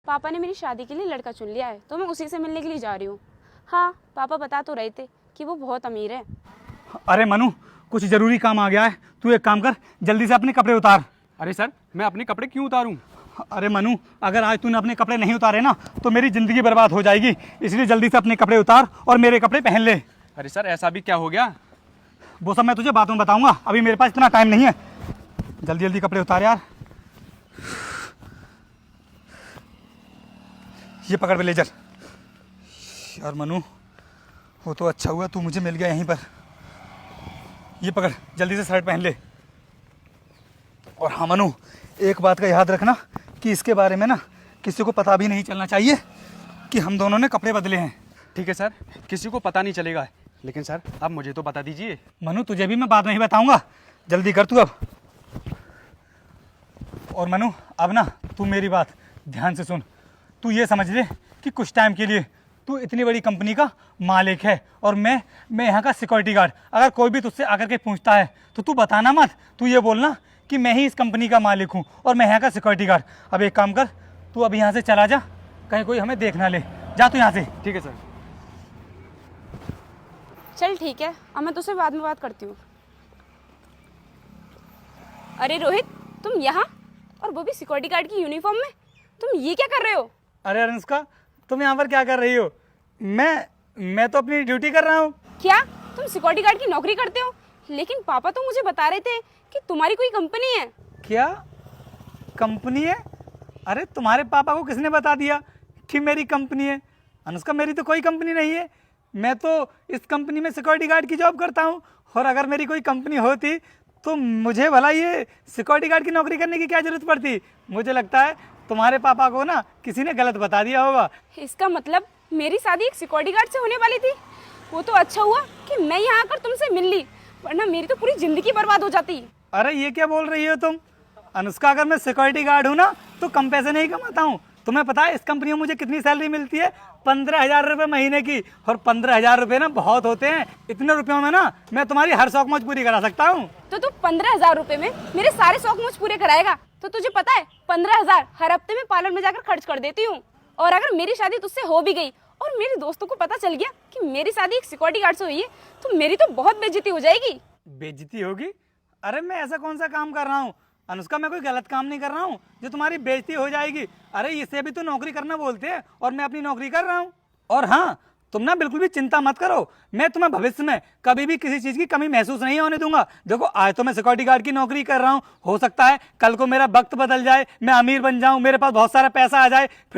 पापा ने मेरी शादी के लिए लड़का चुन लिया है, तो मैं उसी से मिलने के लिए जा रही हूँ। हाँ, पापा बता तो रहे थे कि वो बहुत अमीर है। अरे मनु, कुछ ज़रूरी काम आ गया है, तू एक काम कर, जल्दी से अपने कपड़े उतार। अरे सर, मैं अपने कपड़े क्यों उतारूं? अरे मनु, अगर आज तूने अपने कपड़े नहीं उतारे ना तो मेरी ज़िंदगी बर्बाद हो जाएगी, इसलिए जल्दी से अपने कपड़े उतार और मेरे कपड़े पहन ले। अरे सर, ऐसा भी क्या हो गया? वो सब मैं तुझे बाद में बताऊंगा, अभी मेरे पास इतना टाइम नहीं है। जल्दी जल्दी कपड़े उतार यार। ये पकड़ ब्लेजर। यार मनु, वो तो अच्छा हुआ तू मुझे मिल गया यहीं पर। ये पकड़, जल्दी से शर्ट पहन ले। और हाँ मनु, एक बात का याद रखना कि इसके बारे में ना किसी को पता भी नहीं चलना चाहिए कि हम दोनों ने कपड़े बदले हैं। ठीक है सर, किसी को पता नहीं चलेगा, लेकिन सर अब मुझे तो बता दीजिए। मनु, तुझे भी मैं बाद में ही बताऊंगा, जल्दी कर तू अब। और मनु, अब ना तू मेरी बात ध्यान से सुन। तू ये समझ ले कि कुछ टाइम के लिए तू इतनी बड़ी कंपनी का मालिक है और मैं यहाँ का सिक्योरिटी गार्ड। अगर कोई भी तुझसे आकर के पूछता है तो तू बताना मत, तू ये बोलना कि मैं ही इस कंपनी का मालिक हूँ और मैं यहाँ का सिक्योरिटी गार्ड। अब एक काम कर, तू अब यहाँ से चला जा, कहीं कोई हमें देख ना ले। जा तू यहाँ से। ठीक है सर। चल ठीक है, अब मैं तुझसे बाद में बात करती हूँ। अरे रोहित, तुम यहाँ, और वो भी सिक्योरिटी गार्ड की यूनिफॉर्म में? तुम ये क्या कर रहे हो? अरे अनुष्का, तुम यहाँ पर क्या कर रही हो? मैं तो अपनी ड्यूटी कर रहा हूँ। क्या तुम सिक्योरिटी गार्ड की नौकरी करते हो? लेकिन पापा तो मुझे बता रहे थे कि तुम्हारी कोई कंपनी है। क्या कंपनी है? अरे तुम्हारे पापा को किसने बता दिया कि मेरी कंपनी है? अनुष्का, मेरी तो कोई कंपनी नहीं है। मैं तो इस कंपनी में सिक्योरिटी गार्ड की जॉब करता हूँ, और अगर मेरी कोई कंपनी होती तो मुझे भला ये सिक्योरिटी गार्ड की नौकरी करने की क्या जरूरत पड़ती? मुझे लगता है तुम्हारे पापा को ना किसी ने गलत बता दिया होगा। इसका मतलब मेरी शादी एक सिक्योरिटी गार्ड से होने वाली थी? वो तो अच्छा हुआ कि मैं यहाँ आकर तुमसे मिल ली, वरना मेरी तो पूरी जिंदगी बर्बाद हो जाती। अरे ये क्या बोल रही हो तुम? अनुष्का, अगर मैं सिक्योरिटी गार्ड हूँ ना तो कम पैसे नहीं कमाता हूँ। तुम्हें पता है इस कंपनी में मुझे कितनी सैलरी मिलती है? 15,000 रुपये महीने की। और 15,000 रुपये ना बहुत होते हैं। इतने रुपयों में ना मैं तुम्हारी हर शौक मौज पूरी करा सकता हूँ। तो तू 15,000 रुपए में मेरे सारे शौक मुझ पूरे कराएगा? तो तुझे पता है 15,000 हर हफ्ते में पार्लर में जाकर खर्च कर देती हूँ। और अगर मेरी शादी तुझसे हो भी गई और मेरे दोस्तों को पता चल गया कि मेरी शादी एक सिक्योरिटी गार्ड से हुई है, तो मेरी तो बहुत बेइज्जती हो जाएगी। बेइज्जती होगी? अरे मैं ऐसा कौन सा काम कर रहा हूँ अनुष्का? मैं कोई गलत काम नहीं कर रहा हूँ जो तुम्हारी बेइज्जती हो जाएगी। अरे इसे भी तो नौकरी करना बोलते हैं, और मैं अपनी नौकरी कर रहा हूँ। और हाँ, तुम ना बिल्कुल भी चिंता मत करो, मैं तुम्हें भविष्य में कभी भी किसी चीज़ की कमी महसूस नहीं होने दूंगा। देखो, आज तो मैं सिक्योरिटी गार्ड की नौकरी कर रहा हूँ, हो सकता है कल को मेरा वक्त बदल जाए, मैं अमीर बन जाऊँ, मेरे पास बहुत सारा पैसा आ जाए,